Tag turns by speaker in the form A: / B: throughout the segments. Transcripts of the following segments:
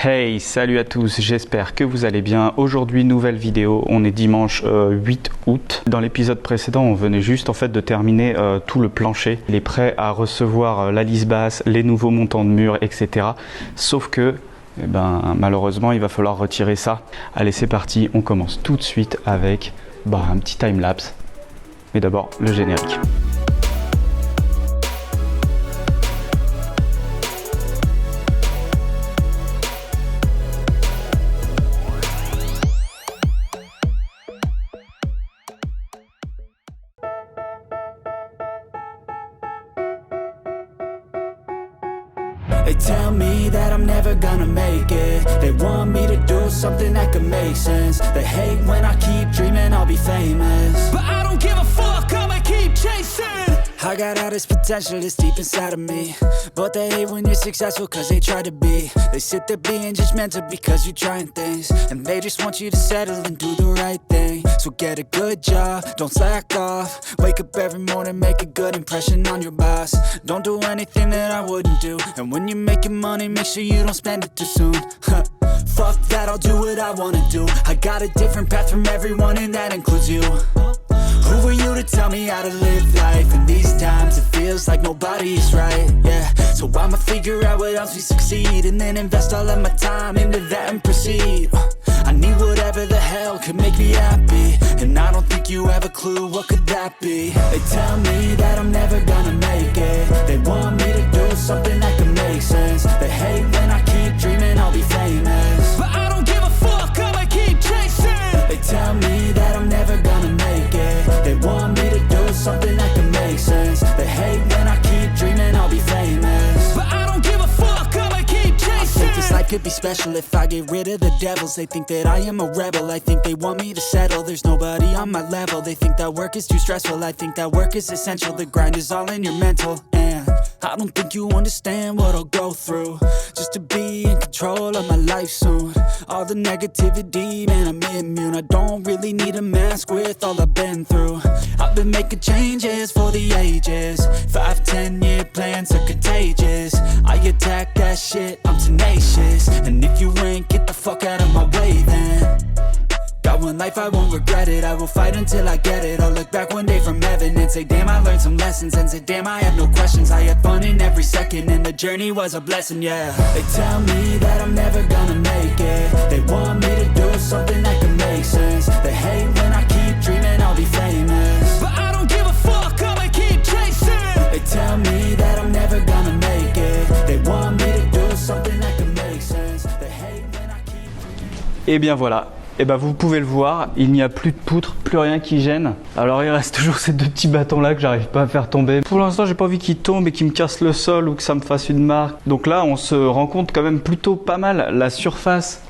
A: Hey, salut à tous, j'espère que vous allez bien. Aujourd'hui, nouvelle vidéo, on est dimanche 8 août. Dans l'épisode précédent, on venait juste en fait de terminer tout le plancher. Il est prêt à recevoir la lisse basse, les nouveaux montants de mur, etc. Sauf que, malheureusement, il va falloir retirer ça. Allez, c'est parti, on commence tout de suite avec un petit time-lapse. Mais d'abord, le générique.
B: They tell me that I'm never gonna make it. They want me to do something that could make sense. They hate when I keep dreaming I'll be famous, but I don't give a fuck, I'ma keep chasing. I got all this potential that's deep inside of me, but they hate when you're successful cause they try to be. They sit there being judgmental because you're trying things, and they just want you to settle and do the right thing. So get a good job, don't slack off. Wake up every morning, make a good impression on your boss. Don't do anything that I wouldn't do, and when you're making money, make sure you don't spend it too soon. Fuck that, I'll do what I wanna do. I got a different path from everyone and that includes you. Who are you to tell me how to live life? In these times it feels like nobody's right, yeah. So I'ma figure out what else we succeed, and then invest all of my time into that and proceed. I need whatever the hell could make me happy, and I don't think you have a clue what could that be. They tell me that I'm never gonna make it. They want me to do something that could make sense. They hate when I keep dreaming I'll be famous, but I don't give a fuck, I'ma keep chasing. They tell me that I'm never gonna make it. They want me to do something that can make sense. They hate when I keep dreaming I'll be famous, but I don't give a fuck, I'ma keep chasing. I think this life could be special if I get rid of the devils. They think that I am a rebel, I think they want me to settle. There's nobody on my level, they think that work is too stressful. I think that work is essential, the grind is all in your mental. And I don't think you understand what I'll go through just to be in control of my life soon. All the negativity, man, I'm immune. I don't really need a mask with all I've been through. I've been making changes for the ages. 5-10 year plans are contagious. I attack that shit, I'm tenacious. And if you ain't, get the fuck out of my way then. Got one life, I won't regret it. I will fight until I get it. I'll look back one day from heaven and say, damn, I learned some lessons. And say, damn, I have no questions. I had fun in every second, and the journey was a blessing, yeah. They tell me that I'm never gonna make it. They want me to do something that can make sense. They hate when I keep dreaming I'll be famous, but I don't give a fuck, I'ma keep chasing. They tell me that I'm never gonna make it. They want me to do something that can make sense. They hate when I keep...
A: Et bien voilà. Vous pouvez le voir, il n'y a plus de poutre, plus rien qui gêne. Alors il reste toujours ces deux petits bâtons là que j'arrive pas à faire tomber. Pour l'instant, j'ai pas envie qu'ils tombent et qu'ils me cassent le sol ou que ça me fasse une marque. Donc là, on se rend compte quand même plutôt pas mal la surface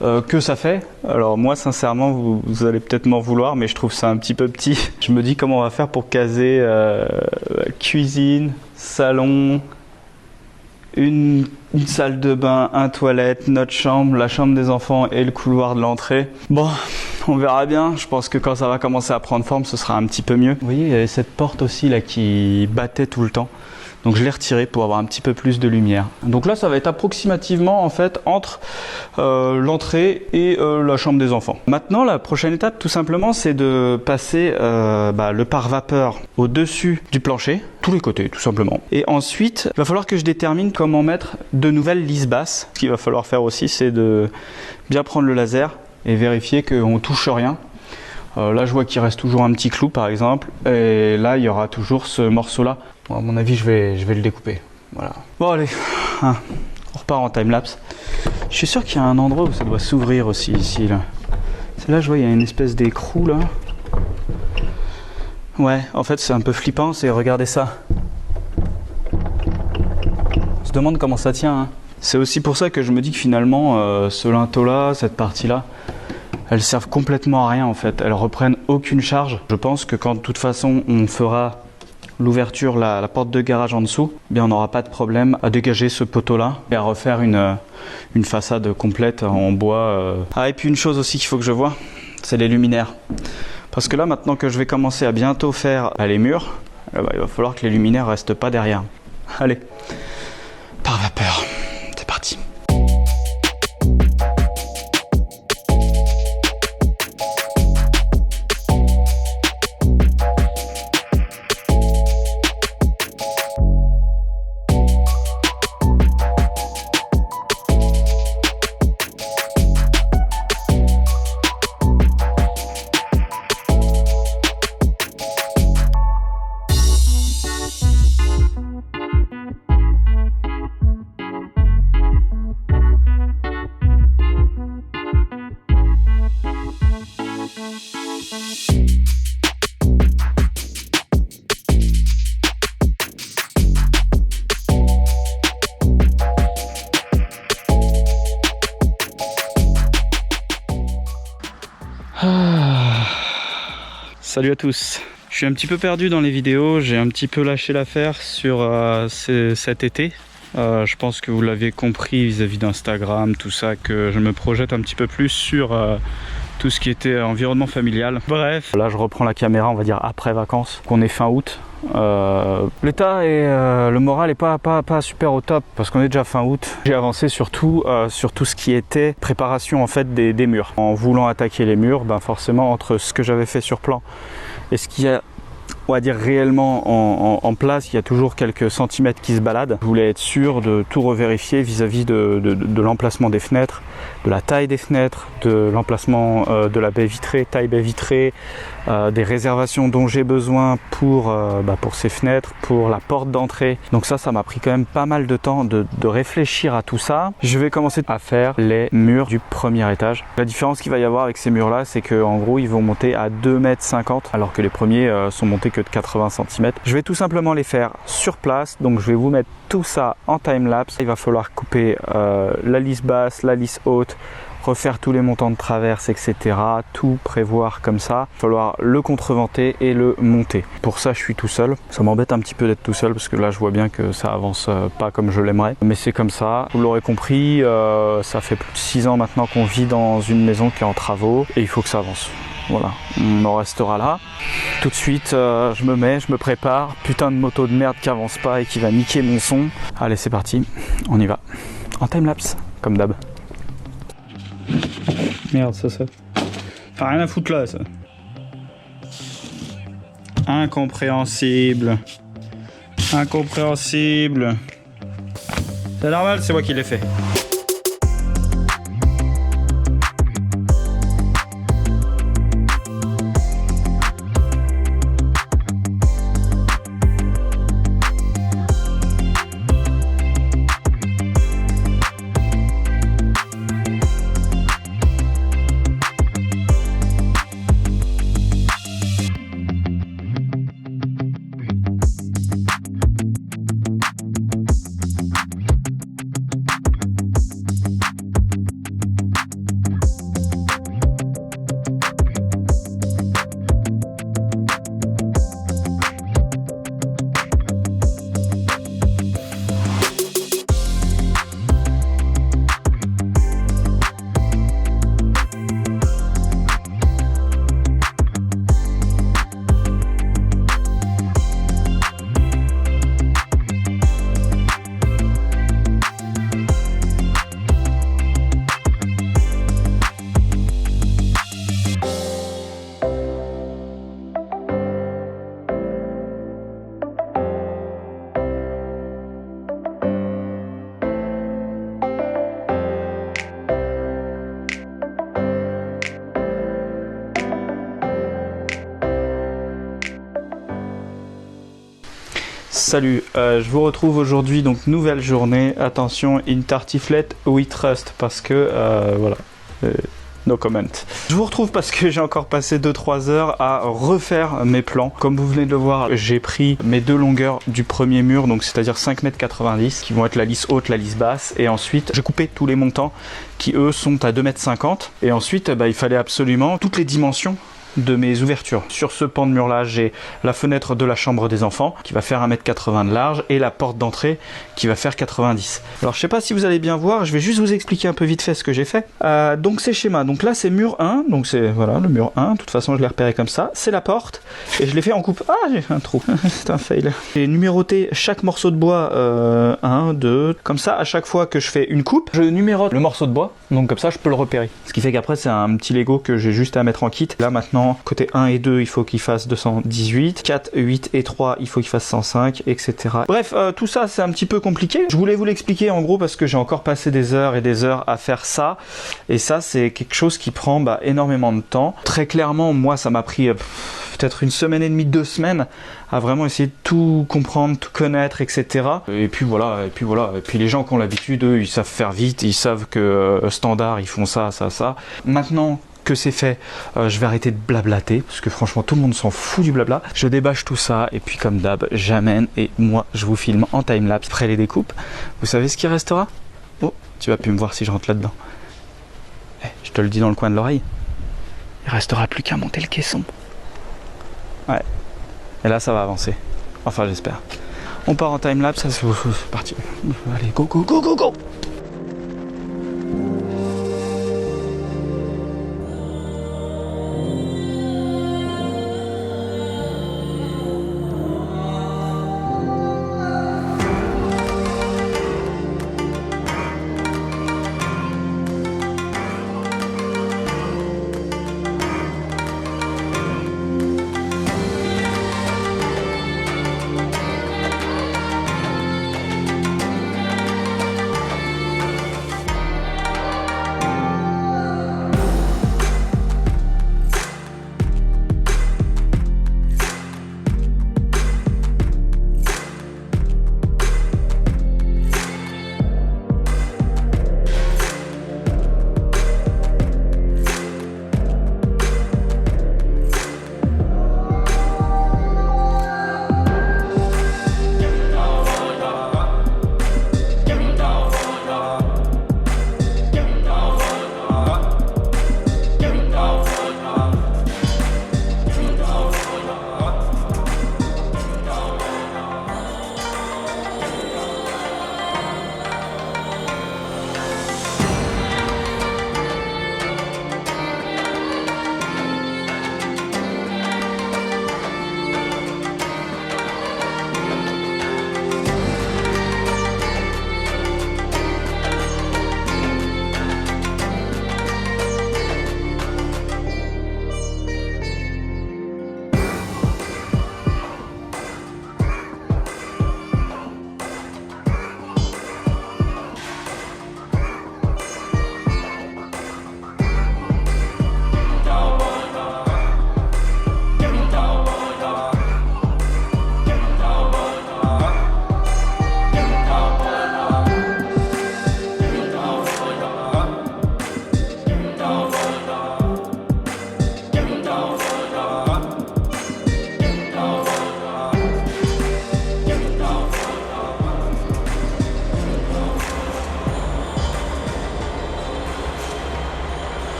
A: que ça fait. Alors moi, sincèrement, vous allez peut-être m'en vouloir, mais je trouve ça un petit peu petit. Je me dis comment on va faire pour caser cuisine, salon, une salle de bain, un toilette, notre chambre, la chambre des enfants et le couloir de l'entrée. Bon, on verra bien. Je pense que quand ça va commencer à prendre forme, ce sera un petit peu mieux. Vous voyez, il y avait cette porte aussi là qui battait tout le temps. Donc je l'ai retirée pour avoir un petit peu plus de lumière. Donc là, ça va être approximativement en fait entre l'entrée et la chambre des enfants. Maintenant, la prochaine étape, tout simplement, c'est de passer le pare-vapeur au-dessus du plancher, tous les côtés, tout simplement. Et ensuite, il va falloir que je détermine comment mettre de nouvelles lisses basses. Ce qu'il va falloir faire aussi, c'est de bien prendre le laser et vérifier qu'on ne touche rien. Là, je vois qu'il reste toujours un petit clou, par exemple. Et là, il y aura toujours ce morceau-là. Bon, à mon avis, je vais le découper. Voilà. Bon, allez, on repart en timelapse. Je suis sûr qu'il y a un endroit où ça doit s'ouvrir aussi, ici. Là, là je vois, il y a une espèce d'écrou, là. Ouais, en fait, c'est un peu flippant. C'est, regardez ça. On se demande comment ça tient. Hein. C'est aussi pour ça que je me dis que finalement, ce linteau-là, cette partie-là, elles servent complètement à rien, en fait. Elles reprennent aucune charge. Je pense que quand, de toute façon, on fera l'ouverture, la porte de garage en dessous, eh bien on n'aura pas de problème à dégager ce poteau-là et à refaire une façade complète en bois. Ah, et puis une chose aussi qu'il faut que je vois, c'est les luminaires. Parce que là, maintenant que je vais commencer à bientôt faire les murs, il va falloir que les luminaires ne restent pas derrière. Allez, par vapeur, c'est parti. Salut à tous. Je suis un petit peu perdu dans les vidéos, j'ai un petit peu lâché l'affaire sur cet été. Je pense que vous l'avez compris vis-à-vis d'Instagram, tout ça, que je me projette un petit peu plus sur tout ce qui était environnement familial. Bref, là je reprends la caméra, on va dire après vacances, qu'on est fin août. L'état et le moral est pas super au top parce qu'on est déjà fin août. J'ai avancé surtout sur tout ce qui était préparation en fait des murs. En voulant attaquer les murs, ben forcément entre ce que j'avais fait sur plan et ce qu'il y a, on va dire réellement en place, il y a toujours quelques centimètres qui se baladent. Je voulais être sûr de tout revérifier vis-à-vis de l'emplacement des fenêtres, de la taille des fenêtres, de l'emplacement de la baie vitrée, taille baie vitrée, des réservations dont j'ai besoin pour ces fenêtres, pour la porte d'entrée. Donc ça m'a pris quand même pas mal de temps de réfléchir à tout ça. Je vais commencer à faire les murs du premier étage. La différence qu'il va y avoir avec ces murs là, c'est qu'en gros ils vont monter à 2,50 m alors que les premiers sont montés que de 80 cm. Je vais tout simplement les faire sur place, donc je vais vous mettre tout ça en time-lapse. Il va falloir couper la lisse basse, la lisse haute, refaire tous les montants de traverse, etc. Tout prévoir comme ça. Il va falloir le contreventer et le monter. Pour ça, je suis tout seul. Ça m'embête un petit peu d'être tout seul parce que là, je vois bien que ça avance pas comme je l'aimerais. Mais c'est comme ça. Vous l'aurez compris, ça fait plus de 6 ans maintenant qu'on vit dans une maison qui est en travaux et il faut que ça avance. Voilà, on en restera là. Tout de suite, je me prépare. Putain de moto de merde qui avance pas et qui va niquer mon son. Allez, c'est parti, on y va. En time-lapse, comme d'hab. Merde, ça. T'as rien à foutre là, ça. Incompréhensible. Incompréhensible. C'est normal, c'est moi qui l'ai fait. Salut, je vous retrouve aujourd'hui, donc nouvelle journée. Attention, une tartiflette we trust parce que voilà, no comment. Je vous retrouve parce que j'ai encore passé 2-3 heures à refaire mes plans. Comme vous venez de le voir, j'ai pris mes deux longueurs du premier mur, donc c'est-à-dire 5,90 m qui vont être la lisse haute, la lisse basse, et ensuite j'ai coupé tous les montants qui eux sont à 2,50 m. Et ensuite il fallait absolument toutes les dimensions de mes ouvertures. Sur ce pan de mur là, j'ai la fenêtre de la chambre des enfants qui va faire 1,80 m de large et la porte d'entrée qui va faire 90. Alors je sais pas si vous allez bien voir, je vais juste vous expliquer un peu vite fait ce que j'ai fait. Donc c'est schéma, donc là c'est mur 1, donc c'est voilà le mur 1, de toute façon je l'ai repéré comme ça, c'est la porte et je l'ai fait en coupe. Ah, j'ai fait un trou, c'est un fail. J'ai numéroté chaque morceau de bois 1, 2, comme ça à chaque fois que je fais une coupe, je numérote le morceau de bois, donc comme ça je peux le repérer. Ce qui fait qu'après c'est un petit Lego que j'ai juste à mettre en kit. Là maintenant côté 1 et 2 il faut qu'il fasse 218, 4, 8 et 3 il faut qu'il fasse 105, etc. Bref, tout ça c'est un petit peu compliqué. Je voulais vous l'expliquer en gros parce que j'ai encore passé des heures et des heures à faire ça, et ça c'est quelque chose qui prend énormément de temps. Très clairement moi ça m'a pris peut-être 1 semaine et demie, 2 semaines à vraiment essayer de tout comprendre, tout connaître, etc. Et puis voilà. Et puis les gens qui ont l'habitude, eux, ils savent faire vite, ils savent que standard, ils font ça. Maintenant que c'est fait, je vais arrêter de blablater parce que franchement tout le monde s'en fout du blabla. Je débâche tout ça et puis comme d'hab, j'amène et moi je vous filme en timelapse après les découpes. Vous savez ce qui restera? Oh, tu vas plus me voir si je rentre là-dedans. Je te le dis dans le coin de l'oreille. Il Il restera plus qu'à monter le caisson. Ouais. Et là, ça va avancer. Enfin, j'espère. On part en timelapse, ça c'est parti. Allez, go, go, go, go, go!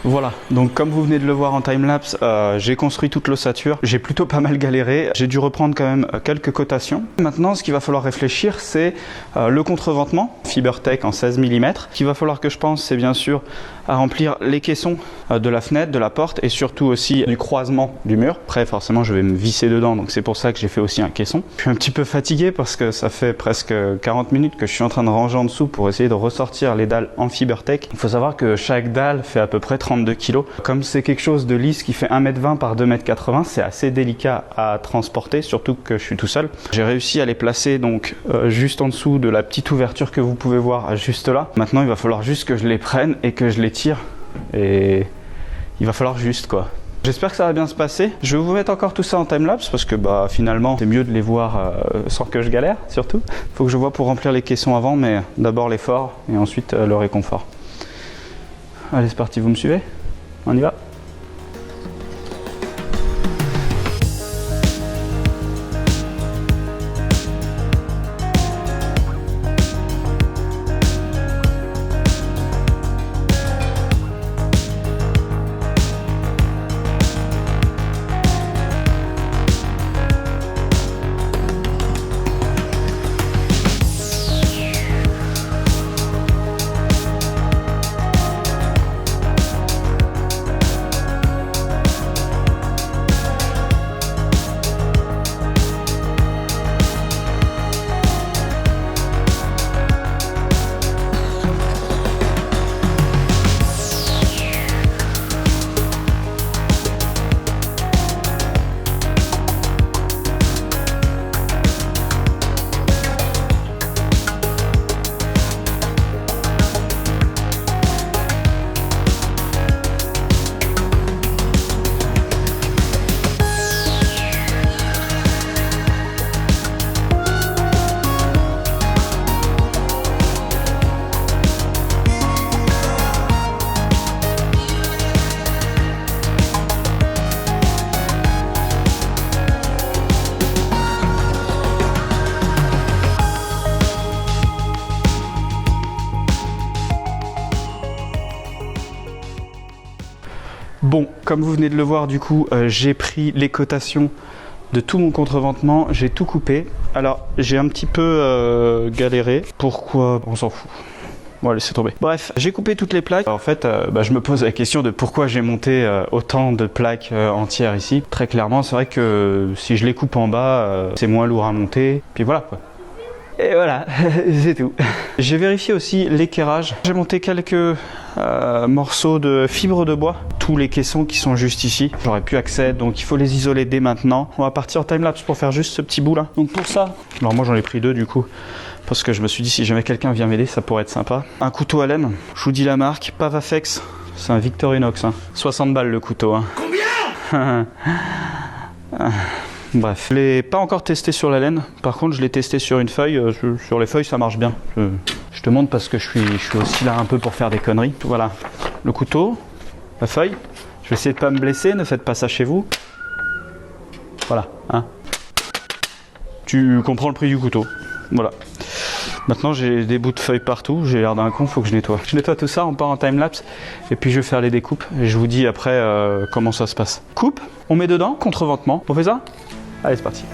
A: Voilà, donc comme vous venez de le voir en timelapse, j'ai construit toute l'ossature, j'ai plutôt pas mal galéré, j'ai dû reprendre quand même quelques cotations. Maintenant, ce qu'il va falloir réfléchir, c'est le contreventement, Fibertech en 16 mm. Ce qu'il va falloir que je pense, c'est bien sûr à remplir les caissons de la fenêtre, de la porte et surtout aussi du croisement du mur. Après, forcément, je vais me visser dedans, donc c'est pour ça que j'ai fait aussi un caisson. Je suis un petit peu fatigué parce que ça fait presque 40 minutes que je suis en train de ranger en dessous pour essayer de ressortir les dalles en Fibertech. Il faut savoir que chaque dalle fait à peu près 32 kg. Comme c'est quelque chose de lisse qui fait 1,20 m par 2,80 m, c'est assez délicat à transporter, surtout que je suis tout seul. J'ai réussi à les placer donc juste en dessous de la petite ouverture que vous pouvez voir juste là. Maintenant, il va falloir juste que je les prenne et que je les tire. Et il va falloir juste quoi. J'espère que ça va bien se passer. Je vais vous mettre encore tout ça en timelapse parce que finalement c'est mieux de les voir sans que je galère surtout. Faut que je vois pour remplir les caissons avant, mais d'abord l'effort et ensuite le réconfort. Allez, c'est parti, vous me suivez? On y va? Bon, comme vous venez de le voir, du coup, j'ai pris les cotations de tout mon contreventement, j'ai tout coupé. Alors, j'ai un petit peu galéré. Pourquoi? On s'en fout. Bon, laissez tomber. Bref, j'ai coupé toutes les plaques. En fait, je me pose la question de pourquoi j'ai monté autant de plaques entières ici. Très clairement, c'est vrai que si je les coupe en bas, c'est moins lourd à monter. Puis voilà, quoi. Et voilà, c'est tout. J'ai vérifié aussi l'équerrage. J'ai monté quelques morceaux de fibre de bois. Tous les caissons qui sont juste ici. J'aurais pu accéder, donc il faut les isoler dès maintenant. On va partir en timelapse pour faire juste ce petit bout là. Donc pour ça, alors moi j'en ai pris 2 du coup. Parce que je me suis dit si jamais quelqu'un vient m'aider, ça pourrait être sympa. Un couteau à laine, je vous dis la marque, Pavafex. C'est un Victorinox, hein. 60 balles le couteau. Hein. Combien? Bref, je l'ai pas encore testé sur la laine. Par contre, je l'ai testé sur une feuille. Sur les feuilles, ça marche bien. Je te montre parce que je suis aussi là un peu pour faire des conneries. Voilà, le couteau, la feuille. Je vais essayer de pas me blesser. Ne faites pas ça chez vous. Voilà, hein. Tu comprends le prix du couteau. Voilà. Maintenant, j'ai des bouts de feuilles partout. J'ai l'air d'un con. Faut que je nettoie. Je nettoie tout ça. On part en timelapse. Et puis, je vais faire les découpes. Et je vous dis après comment ça se passe. Coupe. On met dedans. Contreventement. On fait ça? Allez, c'est parti.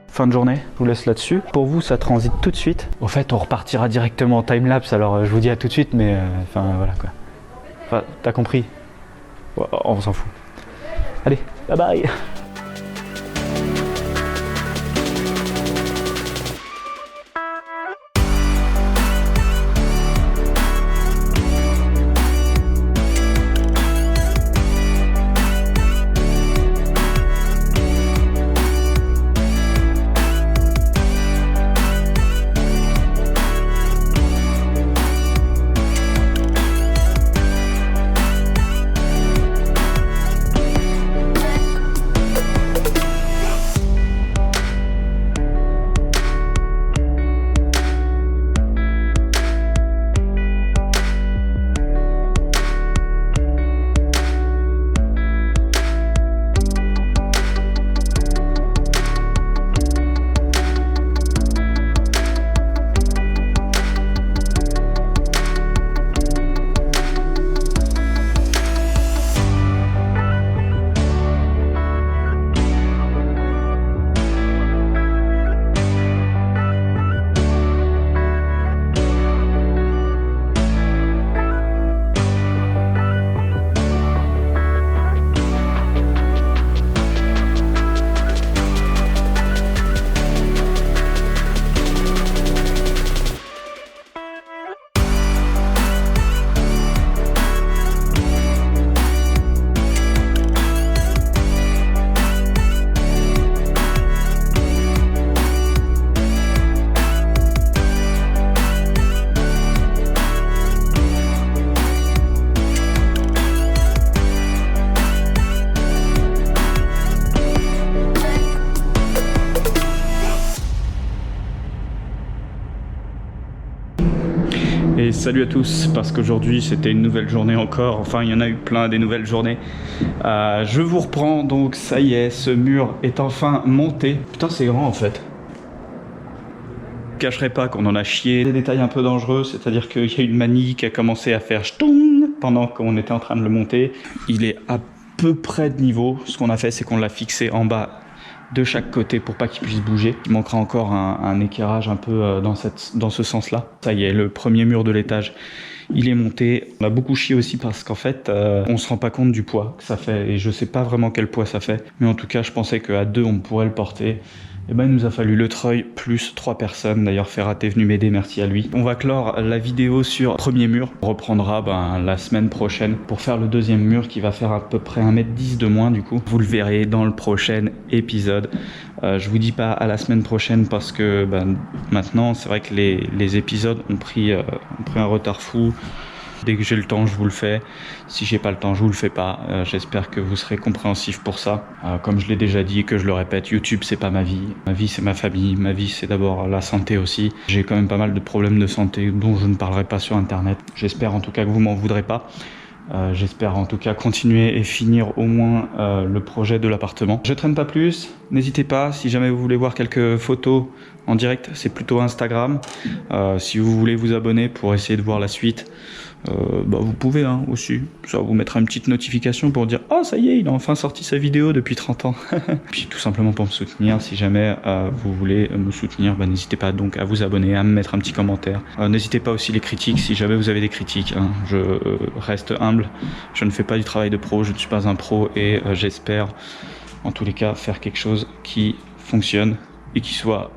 A: Fin de journée, je vous laisse là-dessus. Pour vous, ça transite tout de suite. Au fait, on repartira directement en timelapse, alors je vous dis à tout de suite, mais enfin voilà quoi. Enfin, t'as compris? On s'en fout. Allez, bye bye. Et salut à tous, parce qu'aujourd'hui c'était une nouvelle journée encore, enfin il y en a eu plein des nouvelles journées. Je vous reprends, donc ça y est, ce mur est enfin monté. Putain c'est grand en fait. Je cacherai pas qu'on en a chié. Des détails un peu dangereux, c'est-à-dire qu'il y a une manille qui a commencé à faire ch'toung pendant qu'on était en train de le monter. Il est à peu près de niveau. Ce qu'on a fait, c'est qu'on l'a fixé en bas de chaque côté pour pas qu'il puisse bouger. Il manquera encore un éclairage un peu dans ce sens-là. Ça y est, le premier mur de l'étage, il est monté. On a beaucoup chié aussi parce qu'en fait, on se rend pas compte du poids que ça fait. Et je sais pas vraiment quel poids ça fait. Mais en tout cas, je pensais qu'à 2, on pourrait le porter. Et ben, il nous a fallu le treuil plus 3 personnes. D'ailleurs, Ferrat est venu m'aider, merci à lui. On va clore la vidéo sur le premier mur. On reprendra la semaine prochaine pour faire le deuxième mur qui va faire à peu près 1,10 m de moins du coup. Vous le verrez dans le prochain épisode. Je vous dis pas à la semaine prochaine parce que maintenant, c'est vrai que les épisodes ont pris un retard fou. Dès que j'ai le temps, je vous le fais. Si j'ai pas le temps, je vous le fais pas. J'espère que vous serez compréhensifs pour ça. Comme je l'ai déjà dit, que je le répète, YouTube c'est pas ma vie. Ma vie c'est ma famille. Ma vie c'est d'abord la santé aussi. J'ai quand même pas mal de problèmes de santé dont je ne parlerai pas sur internet. J'espère en tout cas que vous m'en voudrez pas. J'espère en tout cas continuer et finir au moins le projet de l'appartement. Je traîne pas plus, n'hésitez pas, si jamais vous voulez voir quelques photos en direct, c'est plutôt Instagram. Si vous voulez vous abonner pour essayer de voir la suite, vous pouvez aussi. Ça vous mettra une petite notification pour dire « Oh ça y est, il a enfin sorti sa vidéo depuis 30 ans !» Puis tout simplement pour me soutenir, si jamais vous voulez me soutenir, n'hésitez pas donc à vous abonner, à me mettre un petit commentaire. N'hésitez pas aussi les critiques, si jamais vous avez des critiques. Je reste humble, je ne fais pas du travail de pro, je ne suis pas un pro et j'espère en tous les cas faire quelque chose qui fonctionne et qui soit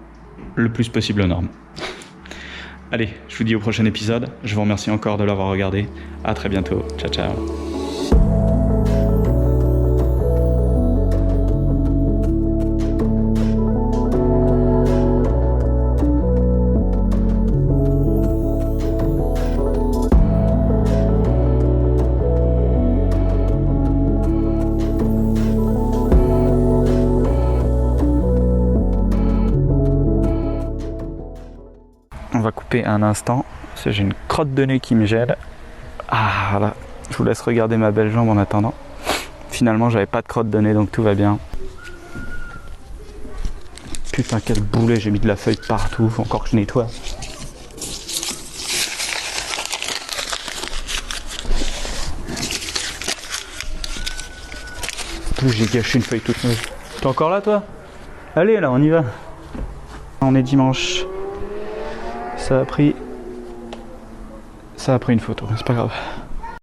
A: le plus possible aux normes. Allez, je vous dis au prochain épisode. Je vous remercie encore de l'avoir regardé. À très bientôt. Ciao, ciao. On va couper un instant, parce que j'ai une crotte de nez qui me gèle. Ah voilà, je vous laisse regarder ma belle jambe en attendant. Finalement j'avais pas de crotte de nez donc tout va bien. Putain quel boulet, j'ai mis de la feuille partout, faut encore que je nettoie. J'ai gâché une feuille toute neuve. T'es encore là toi? Allez là, on y va. On est dimanche. Ça a pris une photo, c'est pas grave.